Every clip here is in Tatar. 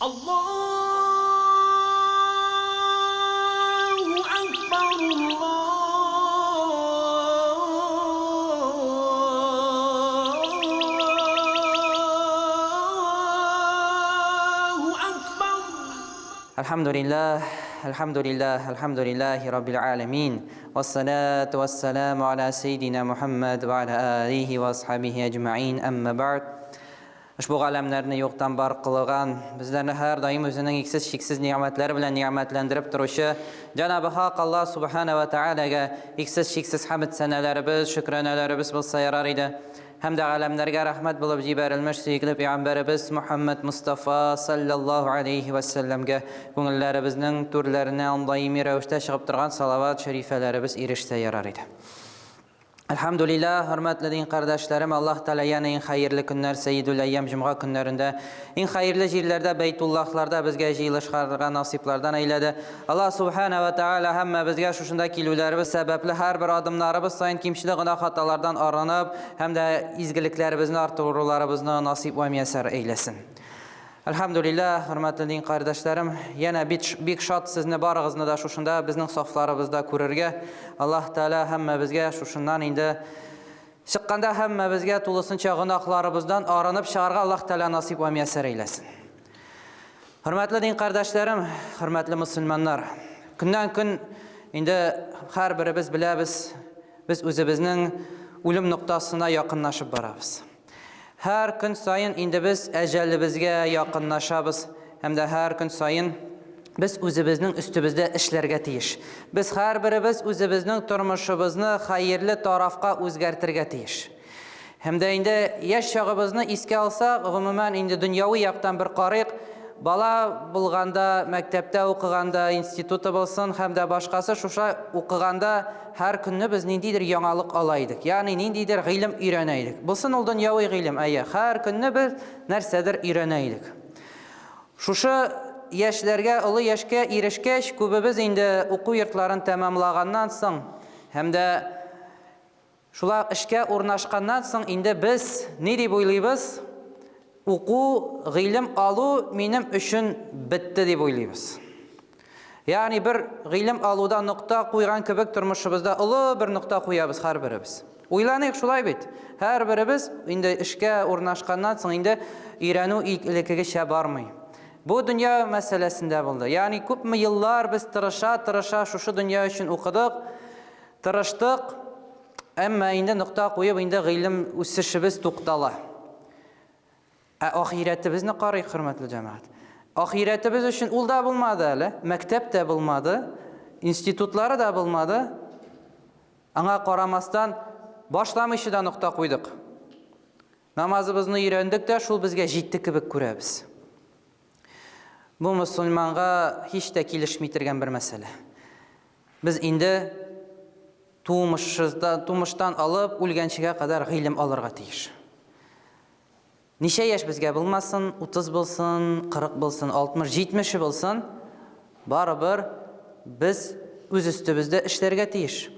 Allahu Ekber, Allahu Ekber. Elhamdülillahi Rabbil alemin. Vessalatu vesselamu ala seyyidina Muhammed ve ala alihi ve ashabihi ecma'in. Amma ba'd. Ushbu alamlarni yo'qdan bor qilgan, bizlarni har doim o'zining cheksiz ne'matlari bilan ne'matlantirib turuvchi Janobi Haq Alloh subhanahu va taolaga cheksiz hamd sanalarimiz, shukronalarimiz bo'lsa yarar edi. Hamda alamlarga rahmat bo'lib jibarilmish suyukli payg'ambarimiz Muhammad Mustafa sallallohu alayhi va sallamga ko'ngillarimizning turlarini doimiy ravishda chiqib turgan salovat sharifalarimiz erishsa yarar edi. Elhamdülillah, hürmetli din kardeşlerim, Allah Teala yana en hayırlı günler, Seyyidul Eyyam Cuma günlerinde, en hayırlı yerlerde, Beytullahlarda bizge jiyilişkarlığa nasiplardan eyledi. Allah Subhanahu ve Teala hem bizge şuşundaki ilülerimiz sebeple her bir adımlarımız sayın kimşili günah hatalardan aranıp, hem de izgiliklerimizin artırılarımızın nasip ve müyesser eylesin. Elhamdülillah, hürmetli din kardeşlerim, yine bir şat sizni barığızını da şuşunda bizning saflarımızda kururge. Allah Teala hemme bizge şuşundan indi çıkkanda hemme bizge tulusunca günahlarımızdan aranıp şağırga Allah Teala nasip ve müyesser eylesin. Hürmetli din kardeşlerim, hürmetli Müslümanlar, günden gün indi her birimiz bilemiz, biz özümüzün ölüm noktasına yakınlaşıp barabız. Her gün sayın indi biz ecelimizge yakınlaşabız. Hem de her gün sayın biz özümüzün üstümüzde işlerge tiyiş. Biz her birimiz özümüzün turmuşumuzni hayırlı tarafga o'zgartirge tiyiş. Hem de indi yaş çağımızını iske alsak, umuman indi dünyavi yaktan bir qarayıq. Bala bulganda, mektepte okuganda, institutu bulsun, hem de başkası şuşa okuganda her günü biz nindidir yangalık alaydık. Yani nindidir ilim öğreneydik. Bulsun ol dünyavi ilim, her günü bir nersedir öğreneydik. Şuşa yaşlarga, ılı yaşka erişkeş, kubimiz indi oku yurtlarını tamamlağandan soň, hem de şula işke ornaşqandan soň indi biz ne dep oylaybız? Oku, ilim alu benim üçün bitti dep oylaymiz. Yani bir ilim aluda nokta koygan kibik turmuşumuzda ılı bir nokta koyabız her birimiz. Oylanayıq şulay bit. Her birimiz indi işke ornaşqandan soň indi öğrenu ilkige şe barmay. Bu dünya meselesinde buldu. Yani köpmi yıllar biz tırışa şu dünya için okuduk, tırıştık. Ama indi nokta koyup indi ilim üssişimiz to'xtala. Ahiretimizni qarayıq, hürmetli cemaat. Ahiretimiz üçün ul da bulmadı hele, mektep de bulmadı, institutları da bulmadı. Ana qaramasdan başlamışı da nokta koyduk. Namazımızı öğrendik de şul bizge jittik kibik көрәбіз. Bu Müslümanға hiç de kilişmeytirgen bir mesele. Biz indi tuğmuştan alıp ölgençiге kadar ilim alırga tiyiş. Neçe yaş bizge bulmasın, 30 bulsun, 40 bulsun, 60, 70 bulsun, baribir biz öz üstümüzde işlerge tiyiş.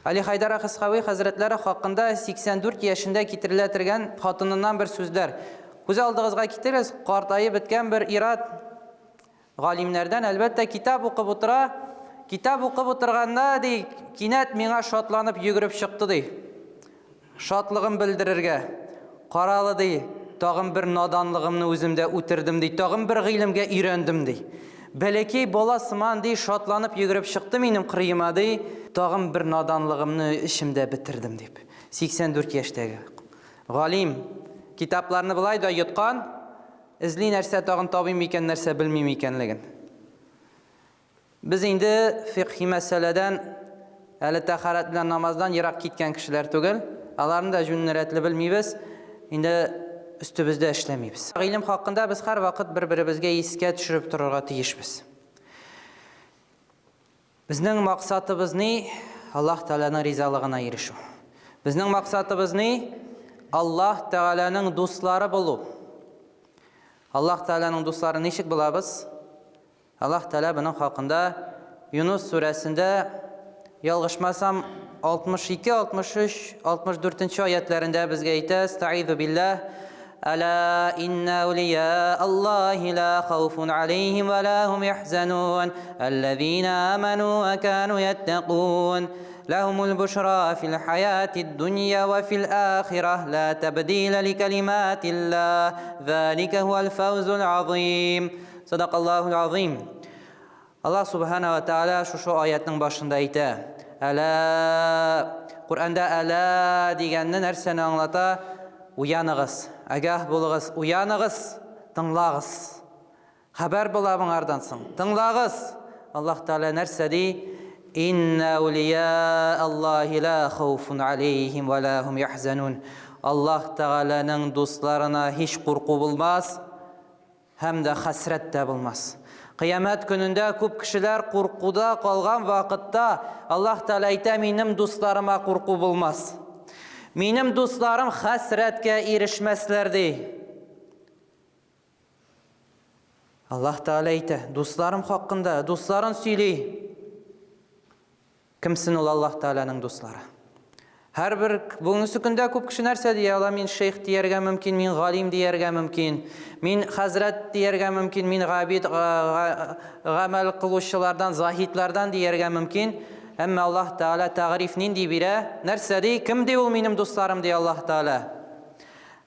Ali Haydar Akıskavi Hazretleri hakkında 84 yaşında kitiriletirgen hatınından bir sözler. Göz aldığınızga kitiriz, qartayı bitken bir irat galimlerden elbette kitap okup otura. Kitap okup oturganda dey, kinet mena şatlanıp yugurip çıktı dey. Şatlığım bildirirge, qaralı dey. Tağım bir nadanlığımını özümde utirdim dey. Tağım bir ilimge öğrendim dey. Belki bolasıman dey şatlanıp yugurip çıktı benim kırıyıma dey. Tağım bir nadanlığımını işimde bitirdim deyip. 84 yaştagi. Galim kitaplarını bulay da yutkan, izli nerse tağın tabim iken nerse bilmeyim ikenligin. Biz indi fiqhi meseleden, eli taharat bilen namazdan yirak gitken kişiler tugul. Alarını da cünneretli bilmeybiz. Indi üstümüzde işlemeybiz. İlim hakkında biz her vakit birbirimizge iske düşürüp dururga tiyişbiz. Bizning maqsadımız ne? Allah Teala'nın rizalığına erişu. Bizning maqsadımız ne? Allah Teala'nın dostları bulu. Allah Teala'nın dostları neşik bulabız? Allah Teala bunun hakkında Yunus suresinde yalgışmasam 62, 63, 64. ayetlerinde bizge ayta: "Estaizu billah ألا إن أولياء الله لا خوف عليهم ولا هم يحزنون الذين آمنوا وكانوا يتقون لهم البشرى في الحياة الدنيا وفي الآخرة لا تبديل لكلمات الله ذلك هو الفوز العظيم صدق الله العظيم. Allah subhanahu wa ta'ala şu ayetinin başında aytı. Ala Kur'anda ala degenden nerseni anlata? Uyanıgız, agah buluguz, uyanıgız, tınlağız. Haber bulabın ardansın, tınlağız. Allah Teala nerse di? İnne awliya Allahi la khawfun aleyhim ve la hum yahzanun. Allah Teala'nın dostlarına hiç korku bulmaz, hem de hasret de bulmaz. Kıyamet gününde köp kişiler korkuda kalgan vakitte Allah Teala ayta benim dostlarıma korku bulmaz. Benim dostlarım hasretke erişmezlerdi. Allah Teala ayta dostlarım hakkında dostların söyley. Kimsin ol Allah Teala'nın dostları? Her bir bugünkü günde köp kişi nerse diye min şeyh diyerge mümkün, min galim diyerge mümkün, min hazret diyerge mümkün, min gabid gamel kıluşçılardan, zahitlerden diyerge mümkün. Ama Allah Teala tarif nindi bire nerse di kim diyor benim dostlarım diye Allah Teala.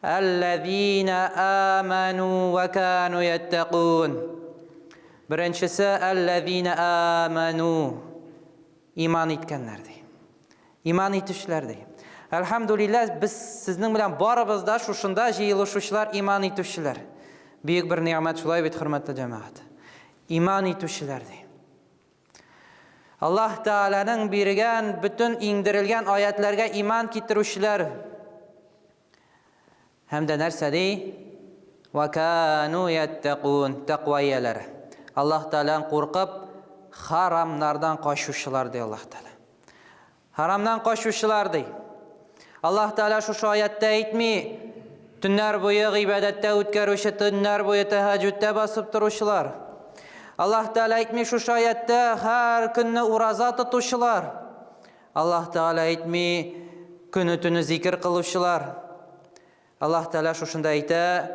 Ellezine amenu ve kanu yettekun. Birincisi ellezine amenu. İman etkenlerdi. İman etüşlerdi. Elhamdülillah biz sizin bilen barımızda şuşunda jıyılışuşlar iman etüşler. Büyük bir nimet şulay bit hürmetli cemaat. İman etüşlerdi. Allah Teala'nın birigen bütün indirilgen ayetlerge iman getirüşler. Hem de nerse di? Ve kanu yettekun takvayeler. Allah Teala'nın korkup haramlardan kaçışırlar diyor Allah Teala. Haramdan kaçışırlar diyor. Allah Teala şu ayette aytmi, tünler boyu ibadette ötkərüşü, tünler boyu teheccüde basıp duruşlar. Allah Teala aytmi şu ayette her günü uraza tutuşlar. Allah Teala aytmi günü tünü zikir kılışlar. Allah Teala şuşunda ayta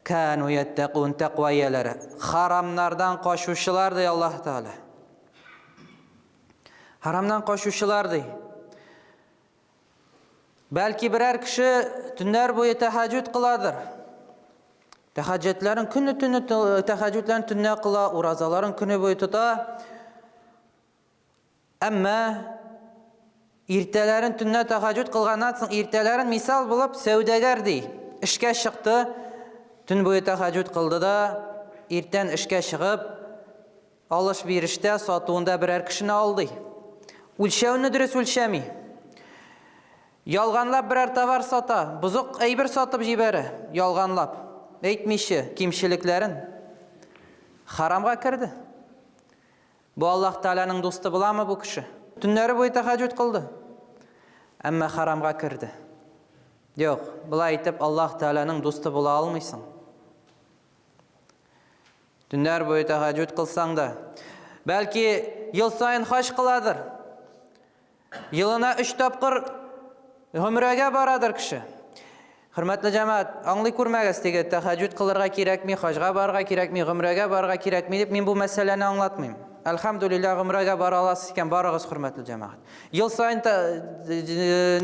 kanu yettekun takvayeleri. Haramlardan kaçışırlar diyor Allah Teala. Haramdan kaçışırlar diyor. Belki birer kişi tünler boyu teheccüd kıladır. Teheccüdlerin günü tünü teheccüdlerin tünne kıla, urazaların günü boyu tuta. Ama irtelerin tünne teheccüd kılgandan soň irtelerin misal bulup sevdegar dey. İşke çıktı, tün boyu teheccüd kıldı da irten işke çıkıp alış-berişte satuğunda birer kişini aldı. Ulşevini dürüst ulşemi. Yalganlap birer tavar sata, buzuq eybir satıp jibere, yalganlap. Eytmişi, kimşiliklerin haramga kirdi. Bu Allah Teala'nın dostu bulamı bu kişi? Tünleri boyu teheccüd kıldı. Ama haramga kirdi. Yok, bula aytip Allah Teala'nın dostu bula almıysın. Tünler boyu teheccüd kılsan da. Belki yıl sayın haç kıladır. Yılına 3 tapqır ömrege baradır kişi. Hürmetli cemaat, anlı kurmagas dege teheccüd kılırga kerakmi, haçga barga kerakmi, ömrege barga kerakmi dep men bu meseleni anlatmayım. Elhamdülillah ömrege bara alasız iken barıgız hürmetli cemaat. Yıl sayın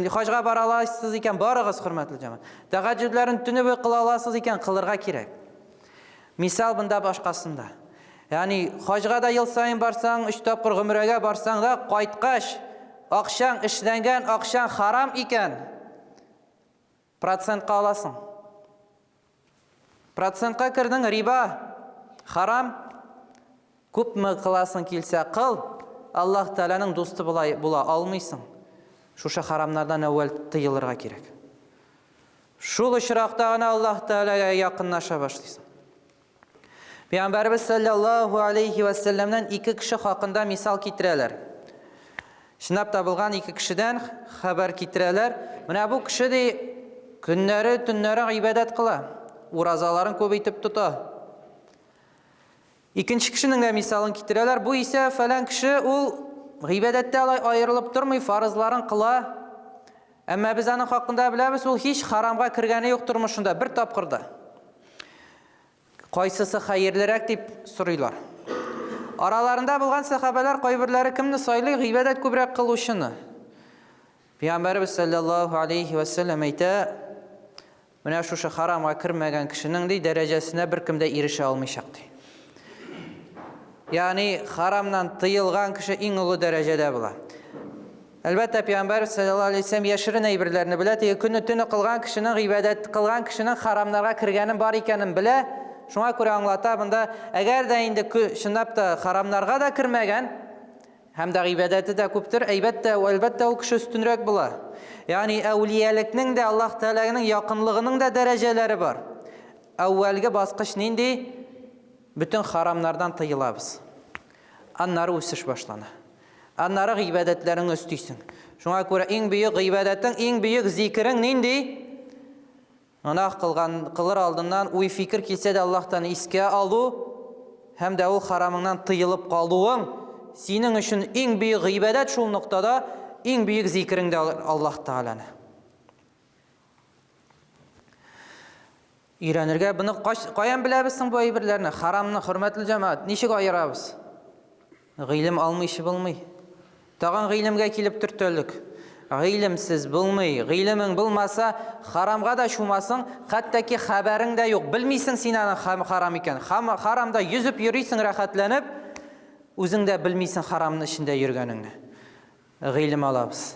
haçga bara alasız iken barıgız hürmetli cemaat. Teheccüdlerin tünü boyu kıla alasız iken kılırga kerak. Misal bunda başkasında. Yani haçga da yıl sayın barsan, 3 tapqır ömrege barsan da qaytqaş akşam işlengen, akşam haram iken procent kalasın. Procentqa kirdin riba, haram. Köp mü kılasın kilse kıl, Allah Teala'nın dostu bula almıysın. Şuşa haramlardan evvel tıyılırga gerek. Şul ışraqtağına Allah Teala'ya yakınlaşa başlaysın. Peygamberimiz sallallahu aleyhi ve sellem'den 2 kişi hakkında misal kitireler. Şınap tabılgan 2 kişiden haber kitireler. Mına bu kişi de günleri tünleri ibadet kıla. Urazaların köbeytip tuta. İkinci kişinin de misalını kitireler. Bu ise falan kişi ol ibadette ayrılıp durmuyor, farzların kıla. Әмма без аның хакында беләбез, ул һич харамга кергәне юк тормышында, бер тапкырда. Кайсысы хәерлерәк дип сорыйлар. Араларында булган сахабалар кайберләре кемне сайлый, гыйбадәт күбрәк кылучыны. Пәйгамбәрбез саллаллаһу алейхи ва саллям әйтә, менә шушы харамга кирмәгән кешенең дәрәҗәсенә беркем дә ирешә алмыйчак ди. Ягъни харамнан тыелган кеше иң улы дәрәҗәдә була. Әлбәттә, Пәйгамбәр саллаллаһу алейхи ва саллям яшерен әйберләрне белә, көнне төне кылган кешенең гыйбадәт кылган кешенең харамнарга кергәнен бар икәнен белә. Шуңа күрә аңлата бunda, әгәр дә инде чынлап та харамнарга да кирмәгән, һәм дә гыйбадәте дә күптер, әлбәттә ул кеше өстенрәк була. Ягъни әүлиялыкның да Аллаһ Тәгаләнең якынлыгының да дәрәҗәләре бар. Әүвәлге баскыч нинди? Bütün haramlardan тыелабыз. Аннары үсеш башлана. Аннары гыйбадәтләрен өстисең. Шуңа күрә иң бөек гыйбадәтең, иң бөек зикрең нинди? Гынах кылыр алдыннан уй фикер килсә дә Аллаһтан искә алу, һәм дә ул харамыңнан тыелып калуың синең өчен иң бөек гыйбадәт шул ноктада, иң бөек зикрең дә Аллаһ Тәгаләне. Өйрәнергә буны каян беләбез соң бу әйберләрне? Харамны, хөрмәтле җәмәгать, ничек аерабыз? Гыйлем алмыйчы булмый. Тагын гыйлемгә килеп төртәлек. Гыйлемсез булмый. Гыйлемең булмаса, харамга да шумасың, хәттәки хәбәрең дә юк. Белмисең син аның харам икән. Харамда йөзеп йөрисең рәхәтләнеп, үзең дә белмисең харамның эчендә йөргәнеңне. Гыйлем алабыз.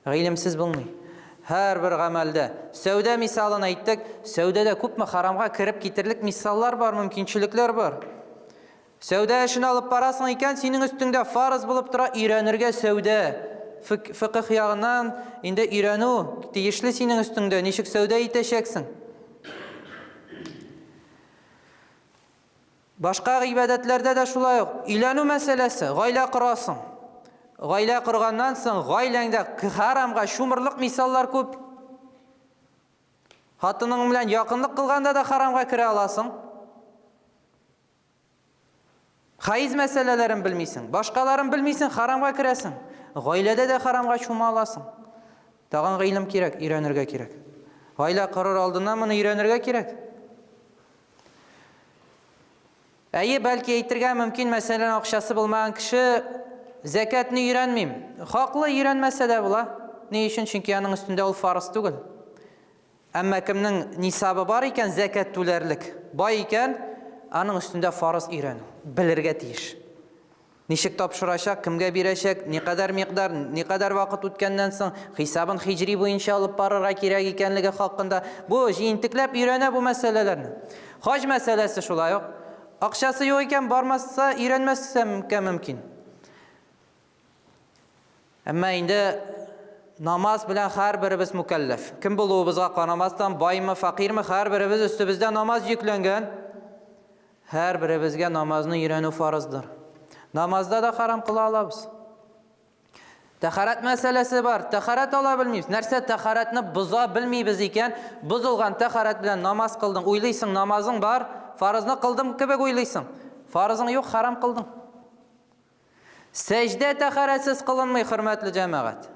Гыйлемсез булмый. Һәр бер гамәлдә, сәүдә мисалын әйттек, сәүдәдә күпме харамга кирип китерлек мисаллар бар, мөмкинчелекләр бар. Сәүдә эшен алып барасың икән, синең өстеңдә фарыз булып тора өйрәнергә сәүдә. Фикых ягыннан инде өйрәнү тиешле синең өстеңдә, ничек сәүдә итәчәксең. Башка гыйбадәтләрдә дә шулай ук. Өйләнү мәсьәләсе, гаилә корасың. Гаилә корганнан соң гаиләңдә харамга шумырлык мисаллар күп. Хатының белән якынлык кылганда да харамга керә аласың. Хайыз мәсьәләләрен белмисең, башкаларын белмисең, харамга керәсең. Гаиләдә дә харамга шума аласың. Тагын гыйлем кирәк, өйрәнергә кирәк. Гаилә корыр алдыннан моны өйрәнергә кирәк. Әйе, бәлки әйтергә мөмкин, мәсәлән, акчасы булмаган кеше зәкатны өйрәнмим. Хаклы өйрәнмәсә дә була. Ни өчен? Чөнки аның өстендә ул фарыз түгел. Әмма кемнең нисабы бар икән, зәкат түләрлек, бай икән, аның өстендә фарыз өйрәнү, белергә тиеш. Ничек тапшырачак, кемгә бирәчәк, никадәр микъдар, никадәр вакыт үткәннән соң хисабын хиҗри буенча алып барырга кирәк икәнлеге хакында бу җинтекләп өйрәнә бу мәсьәләләрне. Хаҗ мәсьәләсе шулай ук. Акчасы юк икән, бармаса, өйрәнмәсә мөмкин. Әмма инде намаз белән һәрберебез мукаллаф. Кем булуыбызга карамастан, баймы, факирме, һәрберебез өстебездә намаз йөкләнгән. Һәрберебезгә намазны өйрәнү фарыздыр. Намазда да харам кыла алабыз. Тәһарат мәсьәләсе бар. Тәһарат ала белмибез. Нәрсә тәһаратны боза белмибез икән, бозылган тәһарат белән намаз кылдың, уйлыйсың, намазың бар, фарызны кылдым кебек уйлыйсың. Фарызың юк, харам кылдың. Сәҗдә тәһаратсыз кылынмый, хөрмәтле җәмәгать.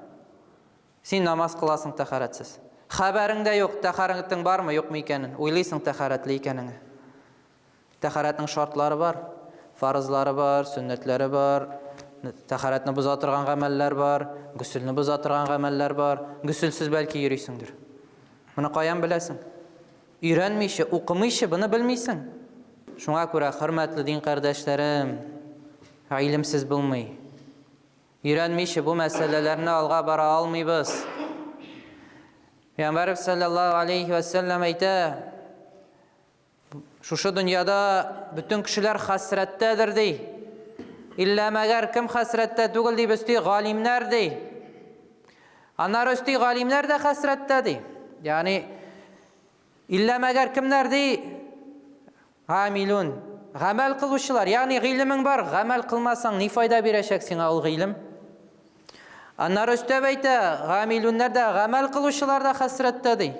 Син намаз кыласың тәһаратсыз. Хәбәрең дә юк, тәһаратың бармы, юкмы икәнен, уйлыйсың тәһаратлы икәнен. Тәһаратның шартлары бар, фарызлары бар, сөннәтләре бар, тәһаратны боза торган гамәлләр бар, гүсүлне боза торган гамәлләр бар. Гүсүлсез бәлки йөрисеңдер. Моны каян беләсең? Өйрәнмичә, укымыйча буны белмисең. Шуңа күрә, хөрмәтле дин кардәшләрем, гыйлемсез булмый. Өйрәнмичә бу мәсьәләләрне алга бара алмыйбыз. Пәйгамбәр саллаллаһу алейхи ва саллям әйтә: шушы дөньяда бүтән кешеләр хәсрәттәдер ди. Илля мәгәр кем хәсрәттә түгел дип өсти, галимнәр ди. Аннары өсти галимнәр дә хәсрәттә ди. Ягъни илля мәгәр кемнәр ди? Гамилун, гамәл кылучылар. Ягъни гыйлемең бар, гамәл кылмасаң ни файда бирәчәк сиңа ул гыйлем? Аннары өстәп әйтә, гамилуннар да, гамәл кылучылар да хәсрәттә ди.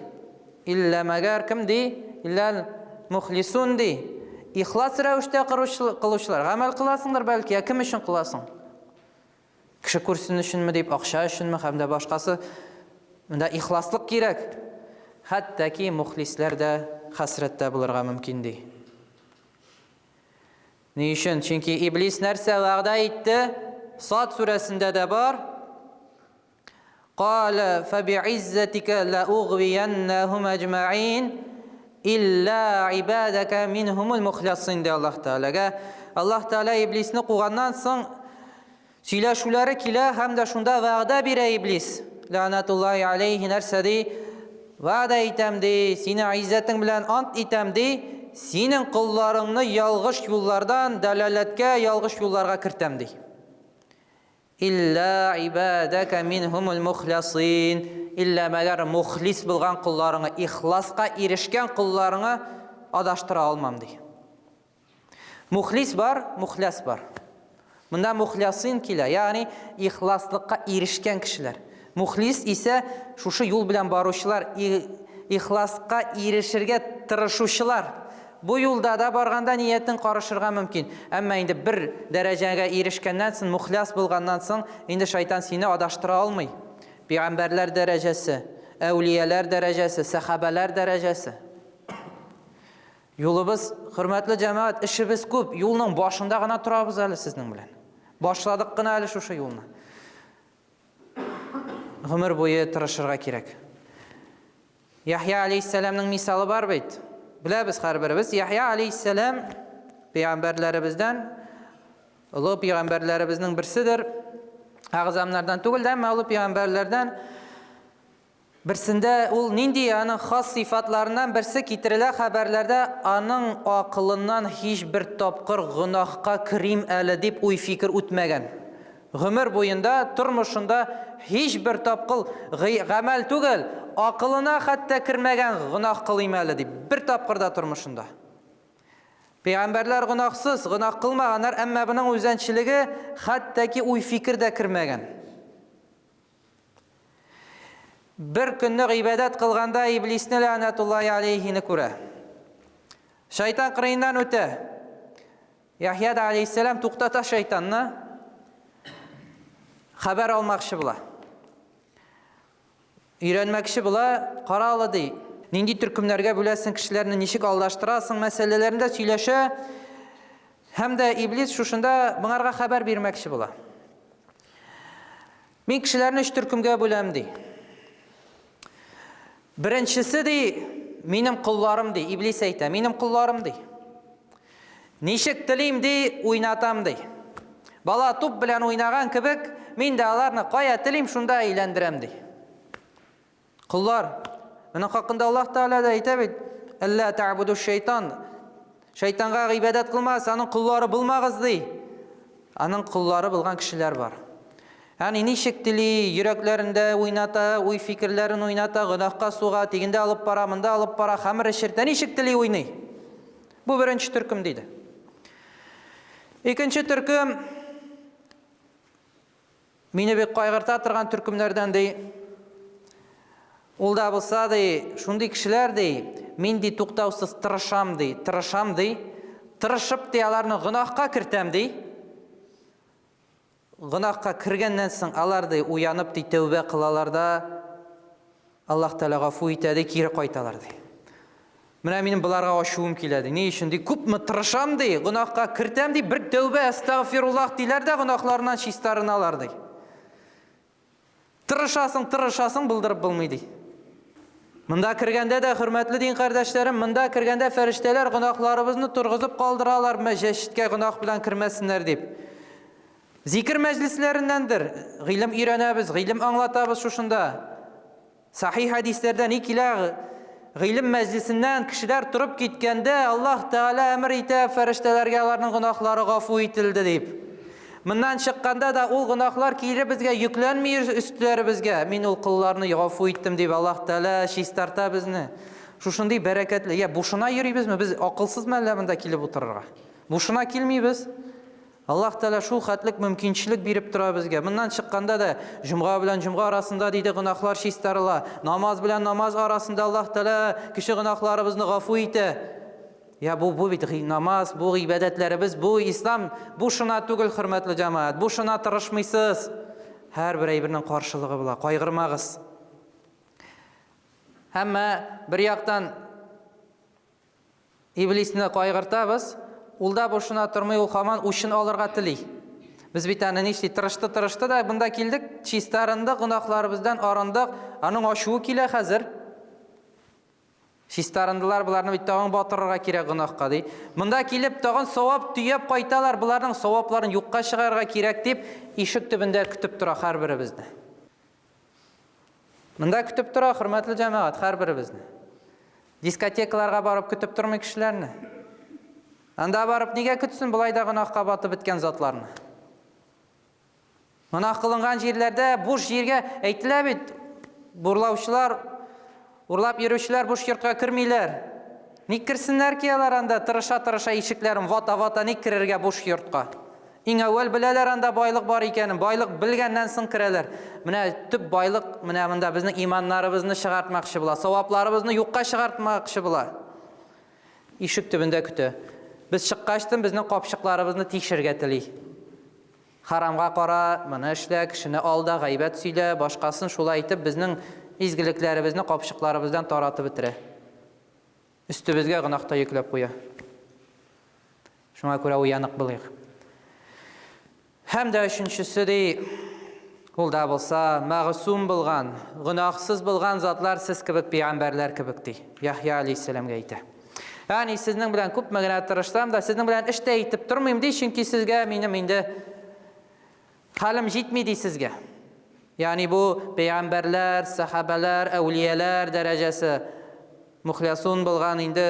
Илля мәгәр кем ди? Илля мухлисун ди. İhlas rəvişdə qılışlar. Əməl qılasındır bəlkə, kim üçün qılасың? Kişi kürsün üçünmü deyib, ақша üçünmü, həm də başqası. Şuңа күрә, хөрмәтле дин кардәшләрем, гыйлемсез булмый. Өйрәнмичә бу мәсьәләләрне алга бара алмыйбыз. Монда ихласлык кирәк. Хәтта ки мухлислар да хәсрәттә булырга мөмкин ди. Ни өчен? Чөнки Иблис нәрсә вәгъдә итте? Сад сүрәсендә дә бар. Qala fabi'izzatika la'ughwiyannahum ajma'in illa ibadaka minhumul mukhlasin diye Allah Teala'ga. Allah Teala İblisni quvgandan soң сөйләшүләре килә һәм дә шунда вәгъдә бирә Иблис. Ләнәтуллаһи алейһи нәрсәди? Вәгъдә итәм ди, сине иззәтең белән ант итәм ди, синең кулларыңны ялгыш юллардан дәлаләткә, ялгыш юлларга кертәм ди. İlla ibadaka minhumul mukhlasin. İlla мәгәр мухлис булган кулларыңа, ихласка ирешкән кулларыңа адаштыра алмам ди. Мухлис бар, мухляс бар. Монда мухлясин килә, ягъни ихласлыкка ирешкән кешеләр. Мухлис исә шушы юл белән баручылар, ихласка ирешергә тырышучылар. Бу юлда да барганда ниятен карышырга мөмкин. Әмма инде бер дәрәҗәгә ирешкәннән соң, мухляс булганнан соң, инде шайтан сине адаштыра алмый. Пәйгамбәрләр дәрәҗәсе, әүлияләр дәрәҗәсе, сахабалар дәрәҗәсе. Юлыбыз, хөрмәтле җәмәгать, эшебез күп. Юлның башында гына торабыз әле сезнең белән. Башладык кына әле шушы юлны. Гомер буе тырышырга кирәк. Яхья алейһиссаламның мисалы бар бит. Біләбіз һәрберебез. Яхья алейһиссалам пәйгамбәрләребездән, улы пәйгамбәрләребезнең берседер. Агъзамнардан түгел дә, әмма улы пәйгамбәрләрдән берсендә ул нинди аның хас сифатларыннан берсе китерелә хәбәрләрдә, аның акылыннан һич бер тапкыр гынаһка кирим әле дип уй фикер үтмәгән. Гомер буенда, тормышында һич бер тапкыр гамәл түгел, акылына хәтта кирмәгән гынаһ кылыйм әле дип бер тапкыр да тормышында. Пәйгамбәрләр гынаһсыз, гынаһ кылмаганнар, әмма буның үзәнчелеге хәтта ки уй фикер дә кирмәгән. Bir künlük ibadet kılganda iblisine lanetullahi aleyhini күрә. Şeytan kırığından öte. Yahya da aleyhisselam tuktata şeytanını. Haber almakçı bula. Öğrenmekçi bula. Karalı dey. Nindi türkümlerge bülesin kişilerini nişik aldaştırasın meselelerinde söyleşe. Hem de iblis şuşunda bunlarga haber vermekçi bula. Min kişilerini üç türkümge bülem dey. Birinchisi dey, menim qullarım dey, iblis ayta, menim qullarım dey. Nishik tilim dey, oynatam dey. Bala top bilan oynagan kibik, men de alarni qoya tilim shunda aylandiram dey. Qullar, buning haqida Alloh taolo da aytadi, "Alla ta'budu shayton." Shaytonga ibodat qilmas, aning qullari bo'lmagiz dey. Aning qullari bo'lgan kishilar bor. Yani nişik dili, yüreklerinde oynata, uy fikirlerini oynata, günahka suğa, teginde alıp para, mında alıp para, hamır eşirte, nişik dili oynay. Bu birinci türküm deydi. İkinci türküm, meni bir kaygırta turgan türkümlerden dey. Ol da bolsa dey, şunday kişiler dey, men dey to'xtavsiz tırışam dey, tırışıp dey alarni günahka kirtem dey. Günahka kirgenden soң alar dey uyanıp dey tövbe kılalar da Allah Teala gafu etadi, kiri qaytalar dey. Mena menim bularga aşuum keladi. Ne üçün dey ko'pmi tırışam dey, günahka kirtem dey, bir tövbe estağfirullah deyler de günahlarından şistarini alar dey. Tırışasın bıldırıp bulmay dey. Mında kirgende de hürmetli din kardeşlerim, mında kirgende ferişteler günahlarımızı turguzub kaldıralar, mescitte günah bilan kirmesinler deyip. Zikir meclislerindendir. G'ilim öğrenemiz, g'ilim anlatabız şuşunda. Sahih hadislerden ikila g'ilim meclisinden kişiler turup gitkende Allah Teala emir ite feriştelerge alarının günahları gafu etildi deyip. Bundan çıkkanda da ol günahlar kiri bizge yüklenmiyor üstleri bizge. Min ol kıllarını gafu ettim deyip Allah Teala şistarta bizni. Şuşunday bereketli. Ya boşuna yürüyüz mi? Biz akılsız məlləbində kilib otururğa. Boşuna kilmiyiz. Allah Teala şu xatlik mümkinçilik berip tura bizge. Bundan çıkkanda da cumğa bilan cumğa arasında deydi günahlar şistarıla. Namaz bilan namaz arasında Allah Teala kişi günahlarımızı gafu ite. Ya bu namaz, bu ibadetlerimiz, bu İslam, bu şuna tugul hürmetli cemaat, bu şuna tırışmıysız. Her bir birbirinin karşılığı bula, kaygırmağız. Hamma bir yoqdan iblisni qo'yg'irtamiz, ulda boshuna turmay u hamon o'shin olirga tili. Biz bitani nechta tirishdi-da bunda keldik, chistarindiq, gunohlarimizdan orindiq, aning oshuvi kela hozir. Chistarindilar bularni bittag'in botirga kerak gunohqa dey. Bunda kelib tag'in savob tuyab qaytalar, bularning savoblarini yo'qqa chiqarga kerak deb eshik tubida kutib tura har birimizni. Bunda kutib tura hurmatli jamoat har birimizni. Diskotekalarga borib kutib turmay kishilarni. Anda borib nega kutsin bulayda gunohqa botib bitgan zotlarni? Gunoh qilingan yerlarda bo'sh yerga aytilar bit, burlovchilar, urlab yuruvchilar bo'sh yurtga kirmaylar. Nik kirsinlar ki ular anda tirasha eshiklarim vata nik kirarga bo'sh yurtga. Eng avval bilalar anda boylik bor ekanini, boylik bilgandan so'ng kiralar. Mana tub boylik mana bunda bizning iymonlarimizni chiqartmoqchi bo'lar, savoblarimizni yo'qqa chiqartmoqchi bo'lar. Eshik tubida kuti. Biz chiqqashdan bizning qopshiqlarimizni tekshirga tili. Haramga qara, mana ishla, kishini olda g'aybat suyla, boshqasini shulay aytib bizning izgiliklarimizni qopshiqlarimizdan taratib bitira. Üstümüzge gunohda yuklab qo'ya. Shunga ko'ra uyanık bo'laylik. Hamda uchinchisi qo'lda bo'lsa, ma'sum bo'lgan, gunohsiz bo'lgan zotlar siz kabi payg'ambarlar kabikdi. Yahyo alayhisalomga aytdi. Ya'ni sizning bilan ko'p magana tirishsam-da, sizning bilan ishda aytib turmayman dey, chunki sizga mening endi halim yetmaydi sizga. Ya'ni bu payg'ambarlar, sahabalar, avliyalar darajasi muxlisun bo'lgan endi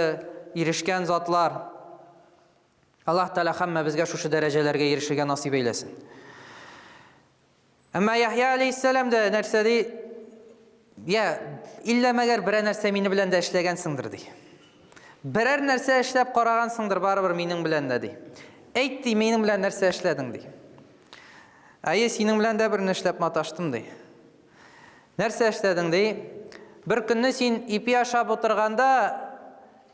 erishgan zotlar. Alloh taolo hamma bizga shu darajalarga erishishga nasib eylesin. Amma Yahyo alayhisalomda narsada ya illamagar bir narsa meni bilan da ishlagansingdir dey. Biror narsa ishlab qaragansingdir baribir mening bilan da dey. Aytdi, mening bilan narsa ishlading dey. Ayi sening bilan da bir narsa ishlab matashdim dey. Narsa ishlading dey. Bir kunni sen ipi aşab o'tirganda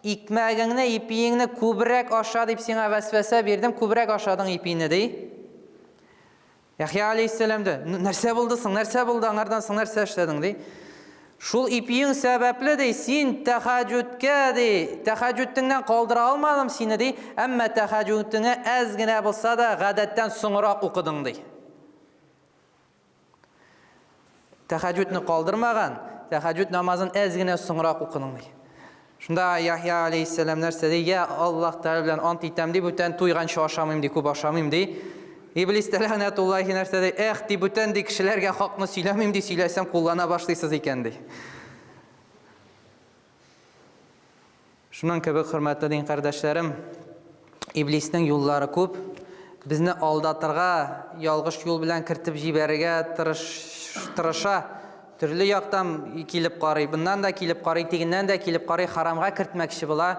ikmagingni, ipingni ko'brak aşa deb senga vasvasa berdim, ko'brak aşading ipingni dey. Yahyo alayhisalomda narsa bo'ldi-sing, narsa bo'ldi, angardan-sing narsa ishlading dey. Shul iping sababli dey, sen tahajjudga dey, tahajjudingdan qoldira olmadim seni dey, ammo tahajjudingni azgina bo'lsa da g'adatdan so'ngroq o'qiding dey. Tahajjudni qoldirmagan, tahajjud namazını azgina so'ngroq o'qiding dey. Shunda Yahyo alayhisalom narsa dey, ya Alloh taolo bilan ant etam deb o'tan to'ygan sho'shamayim deb, ko'p oshamayim dey. İblis la'natullohi narsa dey, deb o'tan deb kishilarga haqni siylamayim deb siylasam qo'llana boshlaysiz ekan dey. Shundan kabi hurmatli din qardoshlarım, iblisning yo'llari ko'p. Bizni aldatırga, yolg'iz yo'l bilan kiritib jibarga tirasha turli yoqdan kelib qaray, bundan da kelib qaray, tegindan da kelib qaray, haramga kiritmoqchi bo'lar.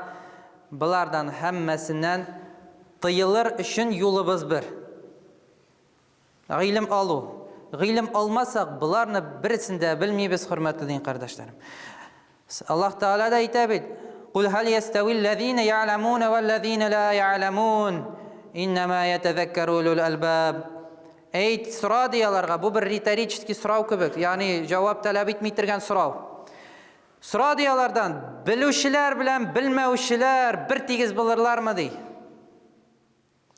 Bulardan hammasidan tiyilır uchun yo'limiz bir. Ilm alu. Ilm olmasak bularni birisini de bilmaymiz hurmatli din qardoshlarım. Alloh taolo da aytadi: "Qul hal yastavi'llazina ya'lamuna vallazina la ya'lamun, innama yatazakkaru ulul albab." Ayt so'ra diyorlarga, bu bir ritorический so'rov kubik, ya'ni javob talab etmay turgan so'rov. So'ra diyorlardan biluvchilar bilan bilmovchilar bir tegiz bo'lirlarmi dey?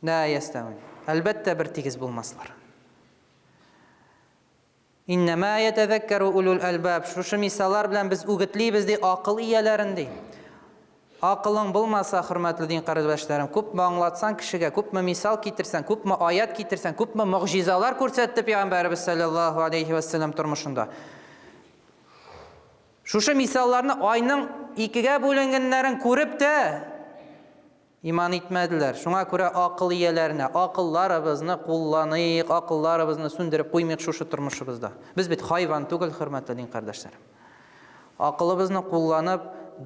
La yastawi. Albatta bir tegiz bo'lmaslar. Innama yatazakkaru ulul albab. Shu misollar bilan biz o'g'itlaymiz dey, aql egalarini dey. Aqling bo'lmasa, hurmatli din qarindoshlarim, ko'pmi anglatsan kishiga, ko'pmi misol keltirsan, ko'pmi oyat keltirsan, ko'pmi mu'jizalar ko'rsatdi payg'ambarimiz sallallohu alayhi vasallam turmushida. Shu misollarni oyning ikkiga bo'linganlarini ko'rib-da iymon etmadilar. Shunga ko'ra aql egalarini, aqllarimizni qo'llanaylik, aqllarimizni sundirib qo'ymaylik shu turmushimizda. Biz bit hayvon tugul, hurmatli din qarindoshlarim. Aqlimizni qo'llanib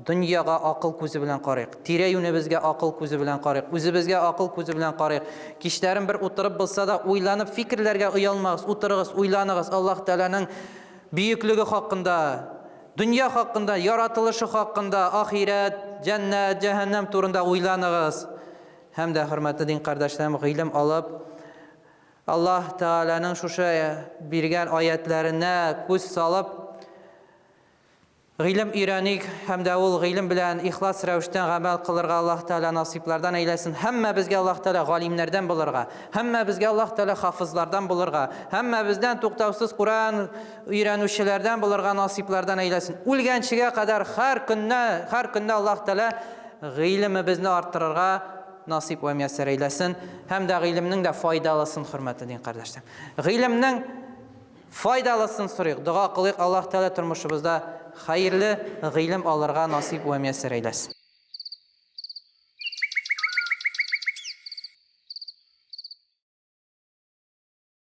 dunyoga aql ko'zi bilan qaraylik. Tira-yunimizga aql ko'zi bilan qaraylik. O'zimizga aql ko'zi bilan qaraylik. Kishilarim bir o'tirib bo'lsa-da o'ylanib fikrlarga uyalmaysiz, o'tirig'iz, o'ylanig'iz Alloh taolaning buyukligi haqida, dunyo haqida, yaratilishi haqida, oxirat, jannat, jahannam turida o'ylanig'iz. Hamda hurmatli din qardoshlarim, ilm olib Alloh taolaning shu bergan oyatlarini ko'z solib Гыйлем өйрәник һәм дә ул гыйлем белән ихлас рәвештән гамәл кылырга Аллаһ Тәала насиплардан әйләсен. Һәммә безгә Аллаһ Тәала галимнәрдән булырга, һәммә безгә Аллаһ Тәала хафызлардан булырга, һәммә бездән туктаусыз Кур'ан өйрәнүчеләрдән булырга насиплардан әйләсен. Үлгәнчегә кадәр һәр көнне Аллаһ Тәала гыйлемебезне арттырырга насип вә мияссәр әйләсен. Һәм дә гыйлемнең дә файдалысын, хөрмәтле дин кардәшләр. Гыйлемнең файдалысын сорыйк, дуга кылыйк, Аллаһ Тәала тормышыбызда hayırlı gıylem alırga nasip ve müyesser eylesin.